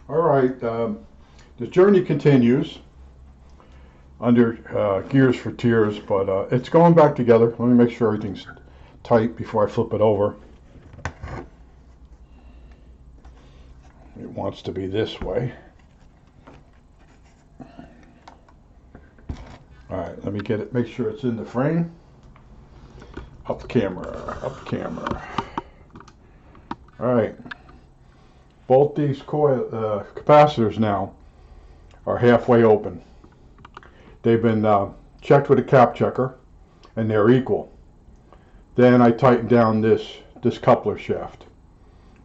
All right, the journey continues under Gears for Tears, but it's going back together. Let me make sure everything's tight before I flip it over. It wants to be this way. All right, let me get it, make sure it's in the frame. Up the camera, up the camera. All right. Both these coil capacitors now are halfway open. They've been checked with a cap checker, and they're equal. Then I tighten down this coupler shaft.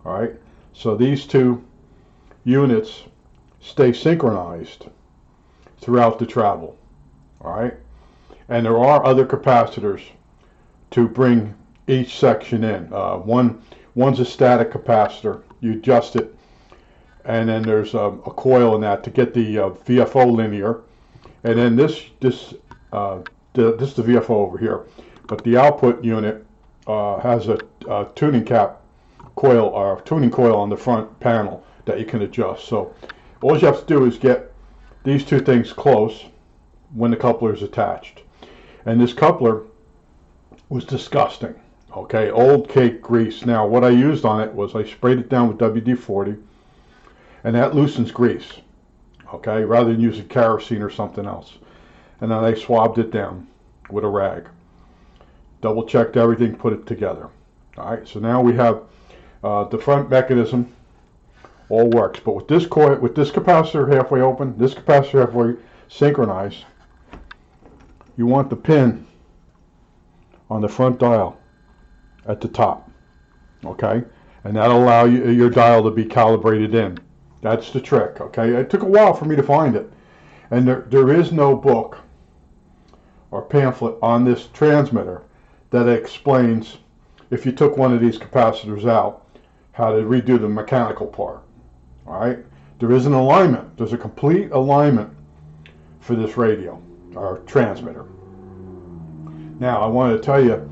All right, so these two units stay synchronized throughout the travel. All right, and there are other capacitors to bring each section in. One's a static capacitor. You adjust it, and then there's a coil in that to get the VFO linear, and then this is the VFO over here, but the output unit has a tuning cap coil or tuning coil on the front panel that you can adjust. So all you have to do is get these two things close when the coupler is attached. And this coupler was disgusting. Okay, old cake grease. Now what I used on it was I sprayed it down with WD-40, and that loosens grease, okay, rather than using kerosene or something else. And then I swabbed it down with a rag, double checked everything, put it together. All right, so now we have the front mechanism all works, but with this coil, with this capacitor halfway open, this capacitor halfway synchronized, you want the pin on the front dial at the top, okay, and that'll allow your dial to be calibrated in. That's the trick, okay. It took a while for me to find it, and there is no book or pamphlet on this transmitter that explains, if you took one of these capacitors out, how to redo the mechanical part. All right, there is an alignment. There's a complete alignment for this radio or transmitter. Now I wanted to tell you,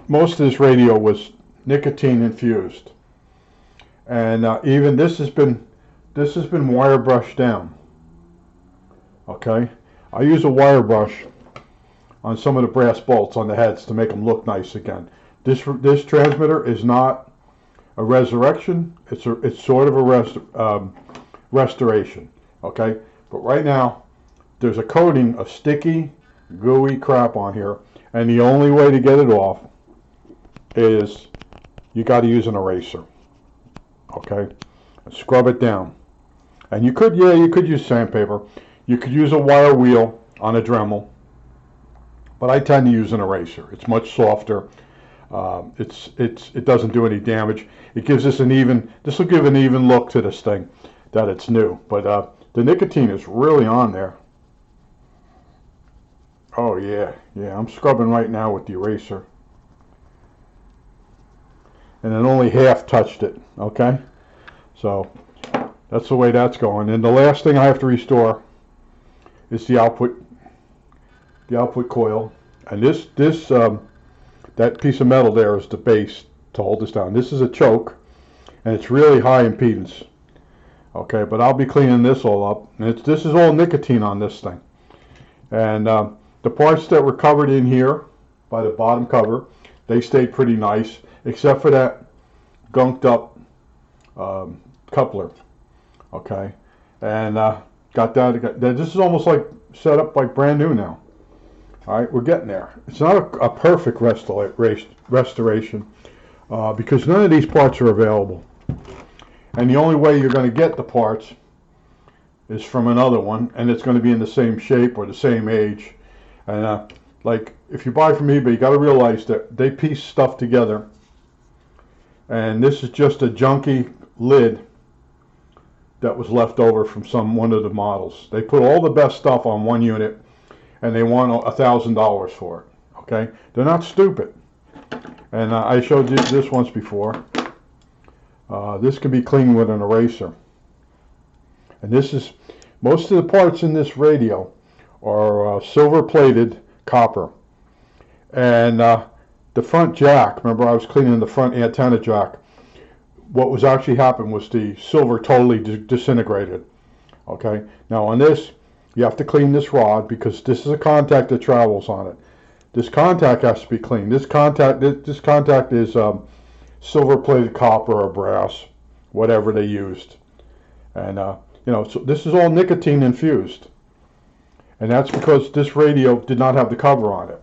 most of this radio was nicotine infused, and even this has been wire brushed down. Okay, I use a wire brush on some of the brass bolts on the heads to make them look nice again. This transmitter is not a resurrection. It's sort of a restoration. Okay, but right now there's a coating of sticky, gooey crap on here, and the only way to get it off is you got to use an eraser. Okay, scrub it down, and you could use sandpaper. You could use a wire wheel on a Dremel, but I tend to use an eraser. It's much softer. It doesn't do any damage. It gives this this will give an even look to this thing, that it's new. But the nicotine is really on there. Oh yeah, I'm scrubbing right now with the eraser. And then only half touched it, okay? So that's the way that's going. And the last thing I have to restore is the output coil. And that piece of metal there is the base to hold this down. This is a choke, and it's really high impedance. Okay, but I'll be cleaning this all up. And this is all nicotine on this thing. And the parts that were covered in here by the bottom cover, they stayed pretty nice, except for that gunked up coupler. Okay, and got that. This is almost like set up like brand new now. All right, we're getting there. It's not a perfect restoration because none of these parts are available. And the only way you're going to get the parts is from another one, and it's going to be in the same shape or the same age. And like if you buy from eBay, you got to realize that they piece stuff together. And this is just a junky lid that was left over from one of the models. They put all the best stuff on one unit, and they want $1,000 for it. Okay, they're not stupid. And I showed you this once before. This can be cleaned with an eraser. And most of the parts in this radio are silver-plated copper. And the front jack, remember I was cleaning the front antenna jack. what was actually happened was the silver totally disintegrated. Okay, now on this, you have to clean this rod because this is a contact that travels on it. This contact has to be cleaned. This contact is silver-plated copper or brass, whatever they used. And you know, so this is all nicotine infused, and that's because this radio did not have the cover on it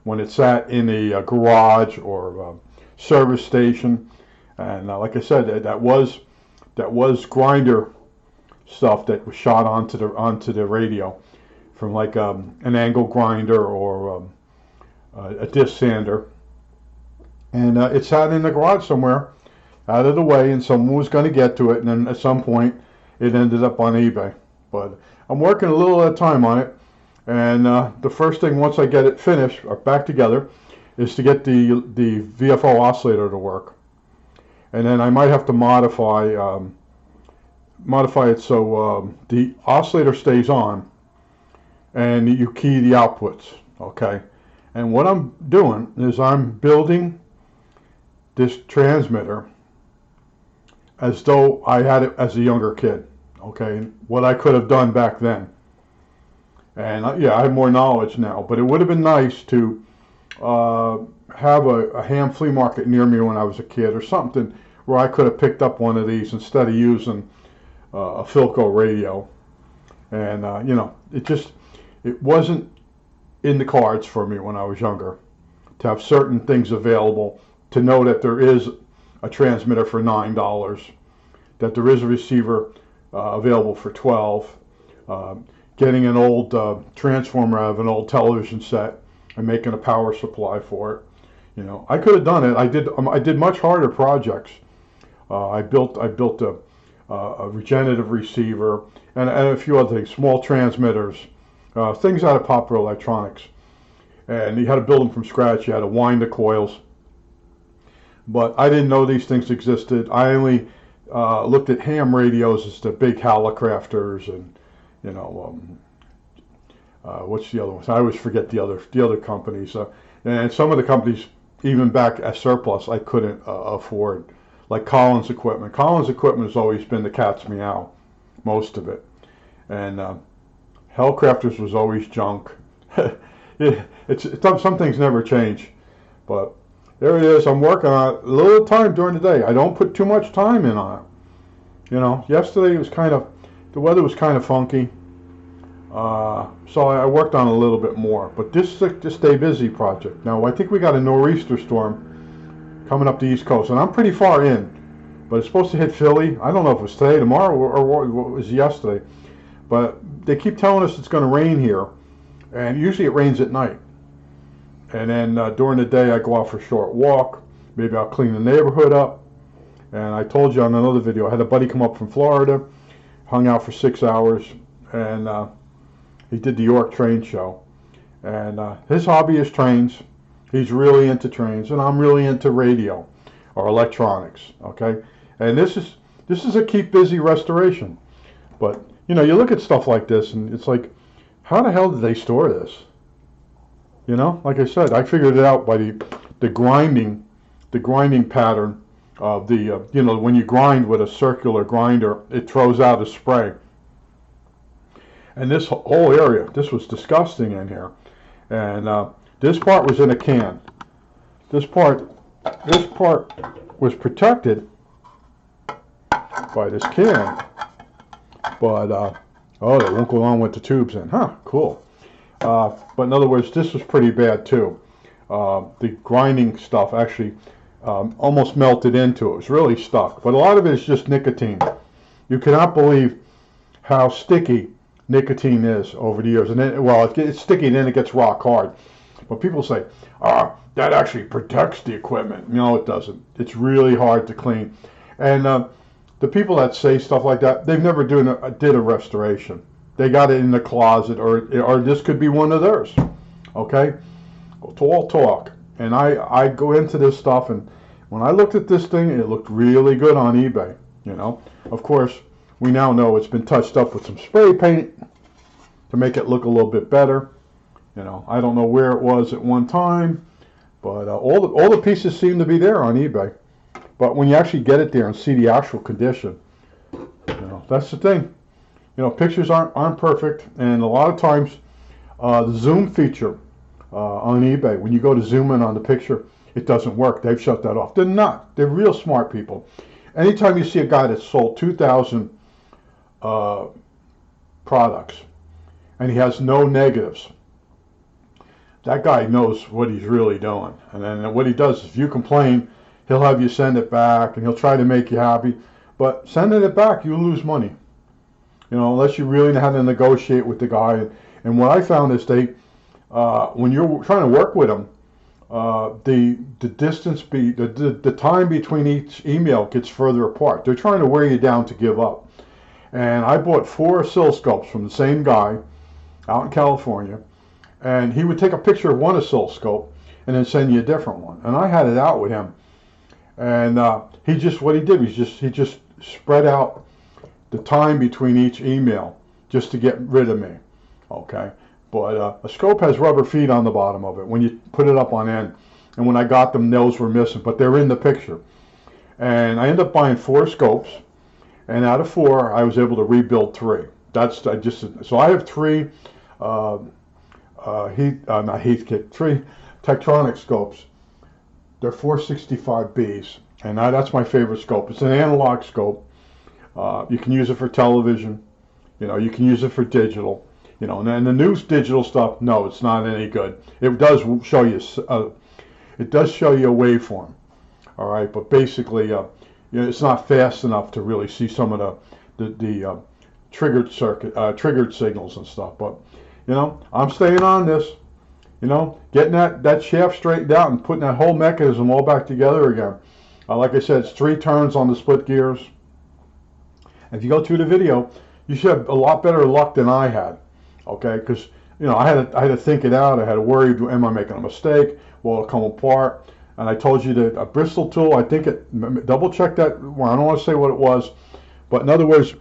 when it sat in a garage or service station. And like I said, that was grinder stuff that was shot onto the radio from like an angle grinder or a disc sander, and it sat in the garage somewhere, out of the way, and someone was going to get to it, and then at some point it ended up on eBay. But I'm working a little at a time on it, and the first thing once I get it finished or back together is to get the VFO oscillator to work, and then I might have to modify it so the oscillator stays on and you key the outputs. Okay, and what I'm doing is I'm building this transmitter as though I had it as a younger kid. Okay, what I could have done back then. And yeah, I have more knowledge now, but it would have been nice to have a ham flea market near me when I was a kid or something where I could have picked up one of these instead of using a Philco radio. And you know, it wasn't in the cards for me when I was younger to have certain things available, to know that there is a transmitter for $9, that there is a receiver available for $12, getting an old transformer out of an old television set and making a power supply for it. You know, I could have done it. I did much harder projects. I built a regenerative receiver and a few other things, small transmitters, things out of Popular Electronics. And you had to build them from scratch. You had to wind the coils. But I didn't know these things existed. I only looked at ham radios as the big Hallicrafters and, you know, what's the other ones? I always forget the other companies. And some of the companies, even back at surplus, I couldn't afford. Like Collins Equipment. Collins Equipment has always been the cat's meow, most of it. And Hellcrafters was always junk. Some things never change. But there it is. I'm working on it a little time during the day. I don't put too much time in on it. You know, yesterday it was the weather was kind of funky. So I worked on it a little bit more. But this is a stay busy project. Now I think we got a nor'easter storm coming up the East Coast, and I'm pretty far in, but it's supposed to hit Philly. I don't know if it was today, tomorrow, or what it was yesterday, but they keep telling us it's going to rain here, and usually it rains at night. And then during the day I go out for a short walk. Maybe I'll clean the neighborhood up. And I told you on another video, I had a buddy come up from Florida, hung out for 6 hours, and he did the York train show. And his hobby is trains. He's really into trains, and I'm really into radio or electronics. Okay, and this is a keep busy restoration. But you know, you look at stuff like this, and it's like, how the hell did they store this? You know, like I said, I figured it out by the grinding pattern of the you know, when you grind with a circular grinder, it throws out a spray. And this whole area, this was disgusting in here, and this part was in a can. This part was protected by this can, but oh, they won't go on with the tubes in. Huh? Cool. But in other words, this was pretty bad too. The grinding stuff actually almost melted into it. It was really stuck. But a lot of it is just nicotine. You cannot believe how sticky nicotine is over the years. And then, well, it's sticky and then it gets rock hard. But people say, that actually protects the equipment. No, it doesn't. It's really hard to clean. And the people that say stuff like that, they've never did a restoration. They got it in the closet, or this could be one of theirs. Okay? It's all talk. And I go into this stuff, and when I looked at this thing, it looked really good on eBay. You know, of course, we now know it's been touched up with some spray paint to make it look a little bit better. You know, I don't know where it was at one time, but all the pieces seem to be there on eBay. But when you actually get it there and see the actual condition, that's the thing. Pictures aren't perfect, and a lot of times the zoom feature on eBay, when you go to zoom in on the picture, it doesn't work. They've shut that off. They're not. They're real smart people. Anytime you see a guy that sold 2,000 products and he has no negatives, that guy knows what he's really doing. And then what he does is, if you complain, he'll have you send it back, and he'll try to make you happy. But sending it back, you lose money. Unless you really know how to negotiate with the guy. And what I found is when you're trying to work with them, the distance, the time between each email gets further apart. They're trying to wear you down to give up. And I bought 4 oscilloscopes from the same guy out in California, and he would take a picture of one oscilloscope and then send you a different one. And I had it out with him, and what he did was he just spread out the time between each email just to get rid of me. Okay, but a scope has rubber feet on the bottom of it when you put it up on end. And when I got them, those were missing, but they're in the picture. And I ended up buying 4 scopes, and out of 4, I was able to rebuild 3. So I have 3 3 Tektronix scopes. They're 465Bs, and that's my favorite scope. It's an analog scope. You can use it for television. You can use it for digital. And the new digital stuff, no, it's not any good. It does show you a waveform. All right, but basically, it's not fast enough to really see some of the triggered signals and stuff. But I'm staying on this. Getting that shaft straightened out and putting that whole mechanism all back together again. Like I said, it's 3 turns on the split gears. If you go through the video, you should have a lot better luck than I had. Okay, because I had to think it out. I had to worry, am I making a mistake? Will it come apart? And I told you that a Bristol tool, I think double check that. Well, I don't want to say what it was, but in other words,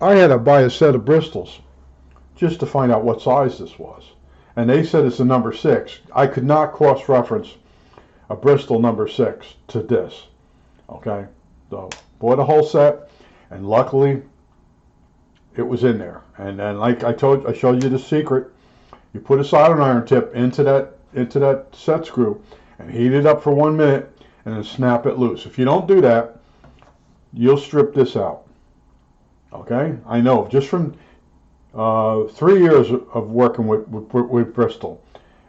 I had to buy a set of Bristols just to find out what size this was. And they said it's a number 6. I could not cross-reference a Bristol number 6 to this. Okay, so bought a whole set, and luckily it was in there. And then, like I showed you the secret. You put a soldering iron tip into that set screw and heat it up for 1 minute, and then snap it loose. If you don't do that, you'll strip this out. Okay, I know just from 3 years of working with Bristol,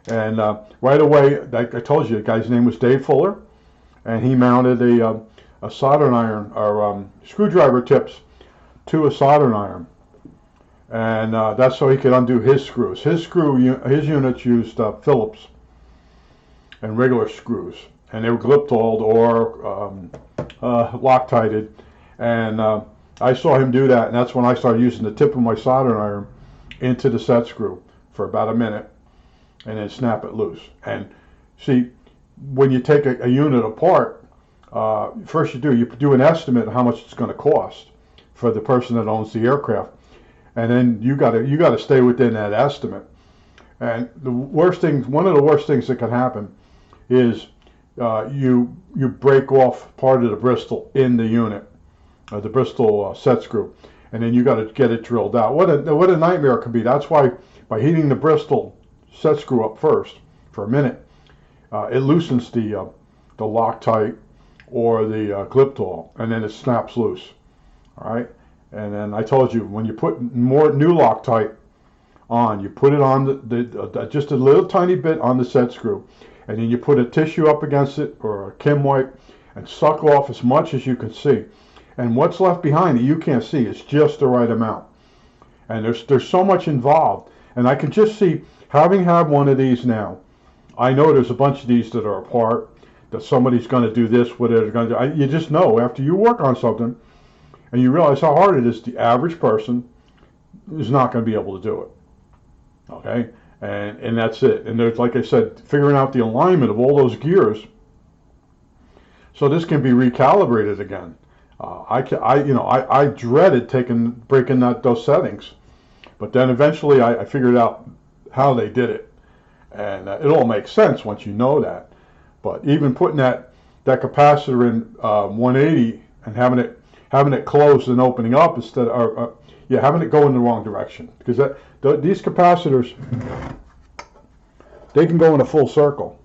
and right away, like I told you, the guy's name was Dave Fuller, and he mounted a soldering iron or screwdriver tips to a soldering iron, and that's so he could undo his screws. His units used Phillips and regular screws, and they were Gliptold or Loctited, and I saw him do that, and that's when I started using the tip of my soldering iron into the set screw for about a minute, and then snap it loose. And see, when you take a unit apart, first you do an estimate of how much it's going to cost for the person that owns the aircraft, and then you got to stay within that estimate. And one of the worst things that can happen is you break off part of the Bristol in the unit, the Bristol set screw, and then you got to get it drilled out. What a nightmare it could be. That's why by heating the Bristol set screw up first for a minute, it loosens the Loctite or the Gliptol, and then it snaps loose. All right, and then I told you, when you put more new Loctite on, you put it on just a little tiny bit on the set screw, and then you put a tissue up against it or a Kim wipe and suck off as much as you can see. And what's left behind that you can't see is just the right amount. And there's so much involved. And I can just see, having had one of these now, I know there's a bunch of these that are apart, that somebody's going to do this, what they're going to do. You just know after you work on something and you realize how hard it is, the average person is not going to be able to do it. Okay? And that's it. And there's, like I said, figuring out the alignment of all those gears so this can be recalibrated again. I dreaded breaking those settings, but then eventually I figured out how they did it, and it all makes sense once you know that. But even putting that that capacitor in 180 and having it closed and opening up instead of yeah, having it go in the wrong direction, because these capacitors, they can go in a full circle.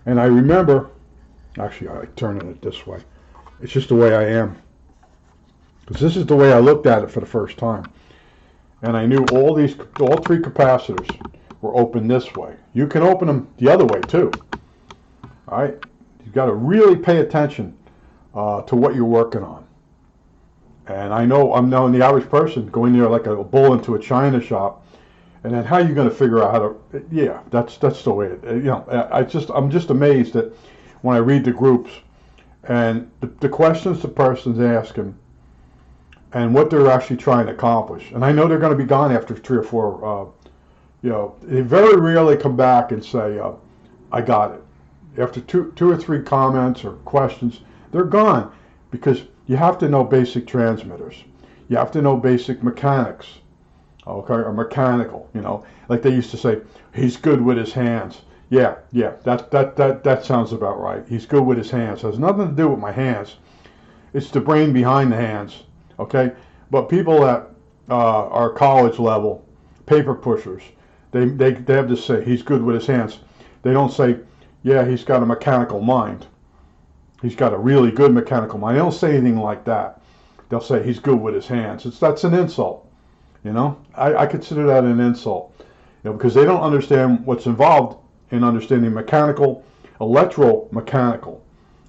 And I remember, actually I turning it this way. It's just the way I am, because this is the way I looked at it for the first time. And I knew all three capacitors were open this way. You can open them the other way too. All right, you've got to really pay attention to what you're working on. And I'm knowing the average person going there like a bull into a china shop, and then how are you going to figure out how to? Yeah, that's the way it. You know, I'm just amazed that when I read the groups and the questions the person's asking, and what they're actually trying to accomplish. And I know they're going to be gone after 3 or 4. You know, they very rarely come back and say, "I got it." After two or three comments or questions, they're gone, because you have to know basic transmitters. You have to know basic mechanics, okay, or mechanical. You know, like they used to say, he's good with his hands. Yeah, that sounds about right. He's good with his hands. It has nothing to do with my hands. It's the brain behind the hands, okay? But people that are college level, paper pushers, they have to say, he's good with his hands. They don't say, yeah, he's got a mechanical mind. He's got a really good mechanical mind. They don't say anything like that. They'll say he's good with his hands. That's an insult, you know. I consider that an insult, you know, because they don't understand what's involved in understanding mechanical, electromechanical,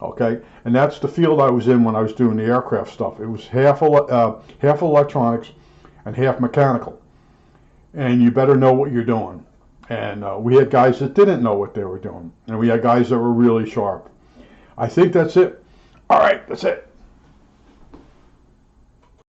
okay. And that's the field I was in when I was doing the aircraft stuff. It was half electronics and half mechanical, and you better know what you're doing. And we had guys that didn't know what they were doing, and we had guys that were really sharp. I think that's it. All right, that's it.